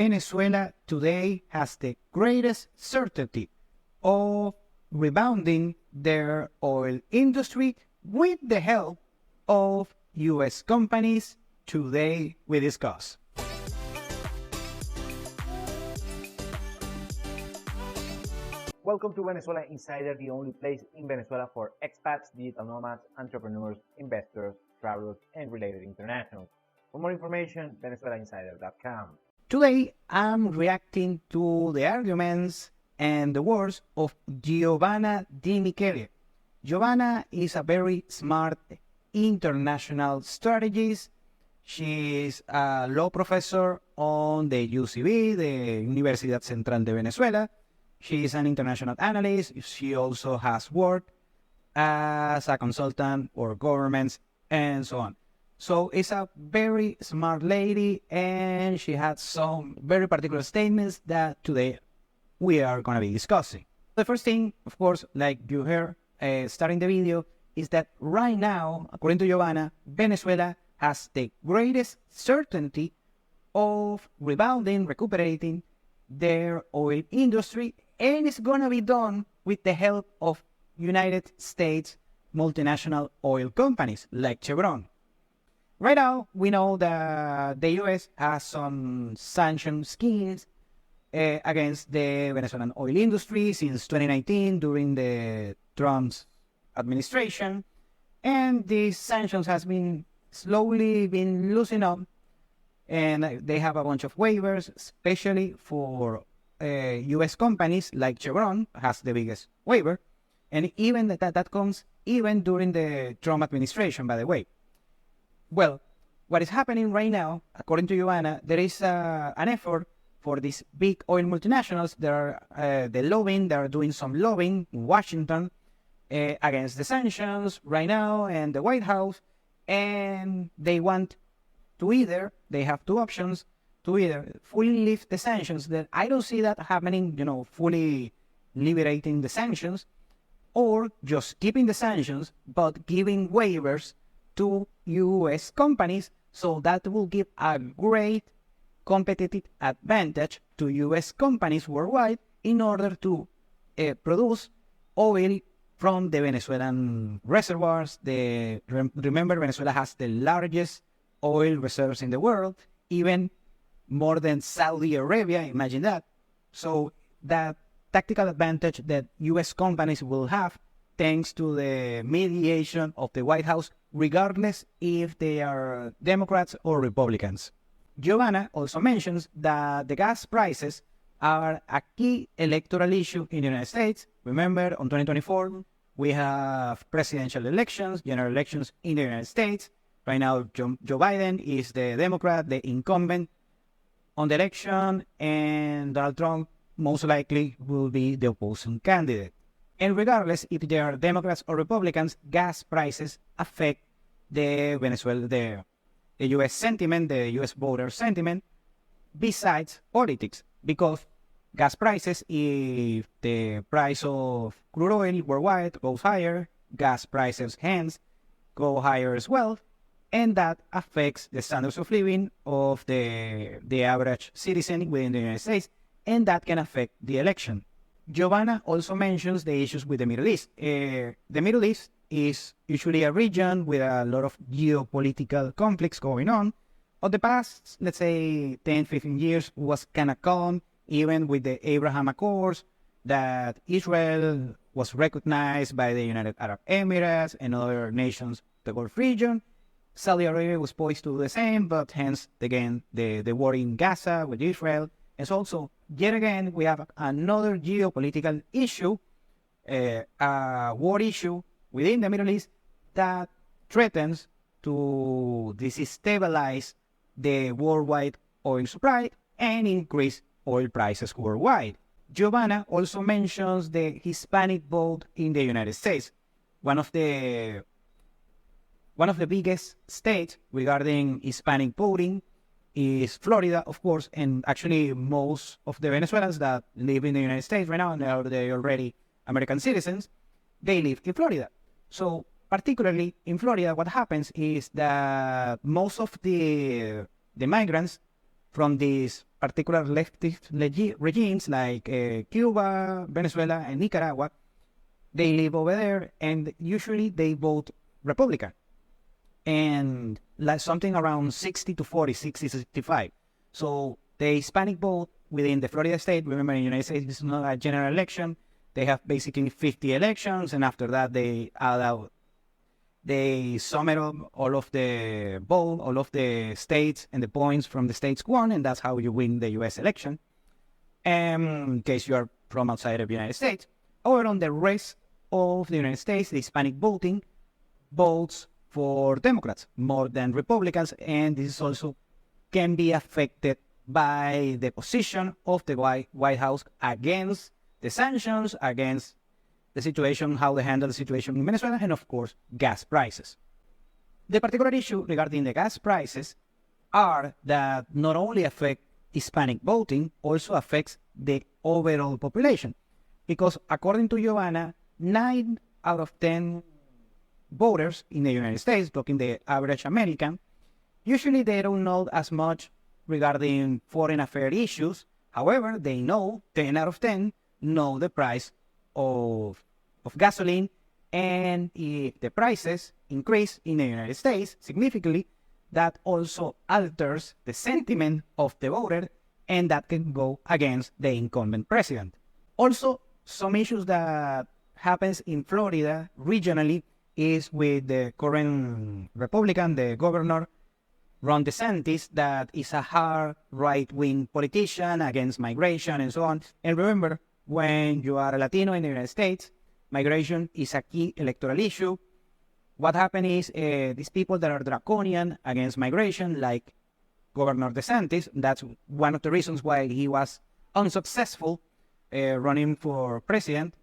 Venezuela today has the greatest certainty of rebounding their oil industry with the help of U.S. companies. Today we discuss. Welcome to Venezuela Insider, the only place in Venezuela for expats, digital nomads, entrepreneurs, investors, travelers, and related internationals. For more information, venezuelainsider.com. Today I'm reacting to the arguments and the words of Giovanna Di Michele. Giovanna is a very smart international strategist. She's a law professor on the UCB, the Universidad Central de Venezuela. She is an international analyst. She also has worked as a consultant for governments and so on. So it's a very smart lady, and she had some very particular statements that today we are going to be discussing. The first thing, of course, like you heard starting the video, is that right now, according to Giovanna, Venezuela has the greatest certainty of rebounding, recuperating their oil industry, and it's going to be done with the help of United States multinational oil companies like Chevron. Right now, we know that the U.S. has some sanction schemes against the Venezuelan oil industry since 2019 during the Trump's administration, and these sanctions has been slowly been loosening up, and they have a bunch of waivers, especially for U.S. companies like Chevron has the biggest waiver, and even that comes even during the Trump administration, by the way. Well, what is happening right now, according to Giovanna, there is an effort for these big oil multinationals. There are they are doing some lobbying in Washington against the sanctions right now and the White House, and they want to they have two options, to either fully lift the sanctions. That I don't see that happening, fully liberating the sanctions, or just keeping the sanctions but giving waivers to U.S. companies, so that will give a great competitive advantage to U.S. companies worldwide in order to produce oil from the Venezuelan reservoirs. Remember, Venezuela has the largest oil reserves in the world, even more than Saudi Arabia, imagine that. So that tactical advantage that U.S. companies will have thanks to the mediation of the White House, regardless if they are Democrats or Republicans. Giovanna also mentions that the gas prices are a key electoral issue in the United States. Remember, on 2024, we have presidential elections, general elections in the United States. Right now, Joe Biden is the Democrat, the incumbent on the election, and Donald Trump most likely will be the opposing candidate. And regardless if they are Democrats or Republicans, gas prices affect the U.S. sentiment, the U.S. voter sentiment, besides politics, because gas prices, if the price of crude oil worldwide goes higher, gas prices hence go higher as well, and that affects the standards of living of the average citizen within the United States, and that can affect the election. Giovanna also mentions the issues with the Middle East. The Middle East is usually a region with a lot of geopolitical conflicts going on. Of the past, let's say 10, 15 years was kind of calm, even with the Abraham Accords, that Israel was recognized by the United Arab Emirates and other nations, the Gulf region. Saudi Arabia was poised to do the same, but hence, again, the war in Gaza with Israel. And so also, yet again, we have another geopolitical issue, a war issue within the Middle East that threatens to destabilize the worldwide oil supply and increase oil prices worldwide. Giovanna also mentions the Hispanic vote in the United States. One of the biggest states regarding Hispanic voting is Florida, of course, and actually most of the Venezuelans that live in the United States right now, and they're already American citizens, they live in Florida. So particularly in Florida, what happens is that most of the migrants from these particular leftist regimes like Cuba, Venezuela, and Nicaragua. They live over there, and usually they vote Republican, and like something around 60 to 40, 60 to 65. So the Hispanic vote within the Florida state, remember in the United States, it's not a general election. They have basically 50 elections, and after that they allow, they sum it up, all of the vote, all of the states and the points from the states won, and that's how you win the U.S. election. In case you are from outside of the United States. Or on the rest of the United States, the Hispanic voting votes for Democrats more than Republicans, and this is also can be affected by the position of the White House against the sanctions, against the situation, how they handle the situation in Venezuela, and of course, gas prices. The particular issue regarding the gas prices are that not only affect Hispanic voting, also affects the overall population. Because according to Giovanna, 9 out of 10 voters in the United States, talking the average American, usually they don't know as much regarding foreign affairs issues. However, they know 10 out of 10 know the price of gasoline, and if the prices increase in the United States significantly, that also alters the sentiment of the voter, and that can go against the incumbent president. Also, some issues that happens in Florida regionally is with the current Republican, the governor, Ron DeSantis, that is a hard right-wing politician against migration and so on. And remember, when you are a Latino in the United States, migration is a key electoral issue. What happened is these people that are draconian against migration, like Governor DeSantis, that's one of the reasons why he was unsuccessful running for president,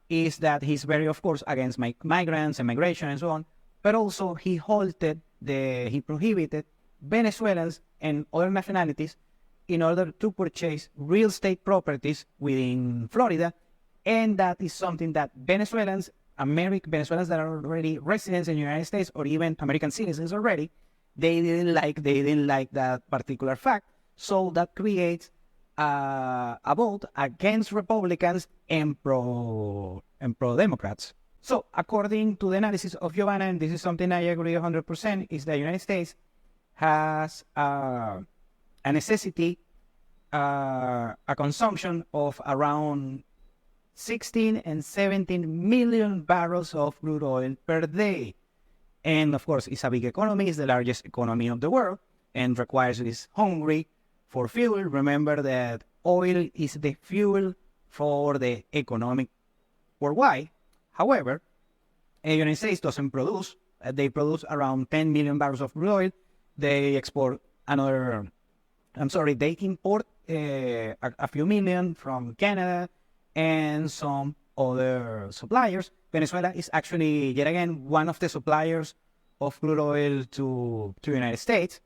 is that he's very, of course, against migrants and migration and so on, but also he prohibited Venezuelans and other nationalities in order to purchase real estate properties within Florida, and that is something that Venezuelans that are already residents in the United States, or even American citizens already, they didn't like that particular fact. So that creates a vote against Republicans and pro Democrats. So according to the analysis of Giovanna, and this is something I agree 100%, is the United States has a necessity, a consumption of around 16 and 17 million barrels of crude oil per day. And of course, it's a big economy, it's the largest economy of the world, and is hungry for fuel. Remember that oil is the fuel for the economic worldwide. However, the United States doesn't produce. They produce around 10 million barrels of crude oil. They import a few million from Canada and some other suppliers. Venezuela is actually, yet again, one of the suppliers of crude oil to the United States,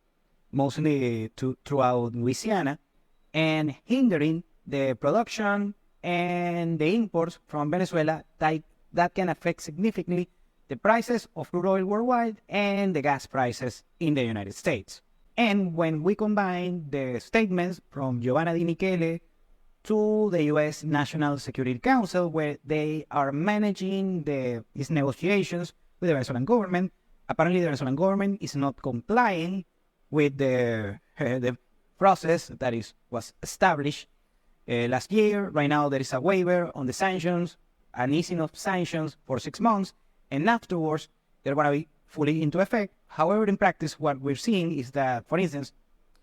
mostly throughout Louisiana, and hindering the production and the imports from Venezuela that can affect significantly the prices of crude oil worldwide and the gas prices in the United States. And when we combine the statements from Giovanna Di Michele to the U.S. National Security Council, where they are managing these negotiations with the Venezuelan government, apparently the Venezuelan government is not complying with the process that was established last year. Right now, there is a waiver on the sanctions, an easing of sanctions for 6 months, and afterwards, they're going to be fully into effect. However, in practice, what we're seeing is that, for instance,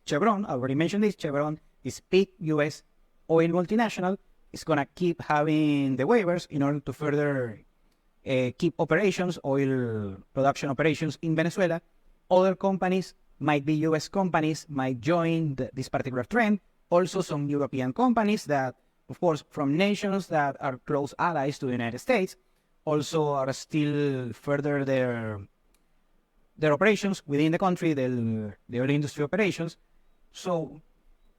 Chevron, I already mentioned this, Chevron is big U.S. oil multinational, is going to keep having the waivers in order to further keep operations, oil production operations in Venezuela. Other companies, might be U.S. companies, might join this particular trend. Also, some European companies that, of course, from nations that are close allies to the United States, also are still further their operations within the country, the oil industry operations. So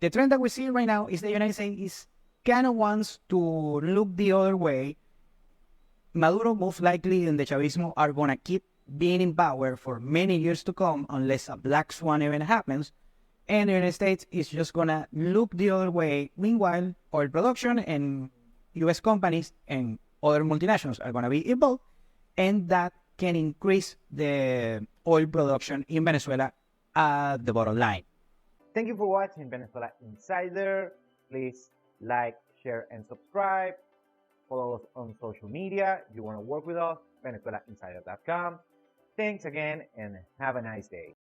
the trend that we see right now is the United States is kind of wants to look the other way. Maduro most likely and the Chavismo are going to keep being in power for many years to come unless a black swan event happens. and the United States is just gonna look the other way. Meanwhile, oil production and U.S. companies and other multinationals are gonna be involved, and that can increase the oil production in Venezuela at the bottom line. Thank you for watching Venezuela Insider. Please like, share, and subscribe. Follow us on social media. If you want to work with us, VenezuelaInsider.com. Thanks again and have a nice day.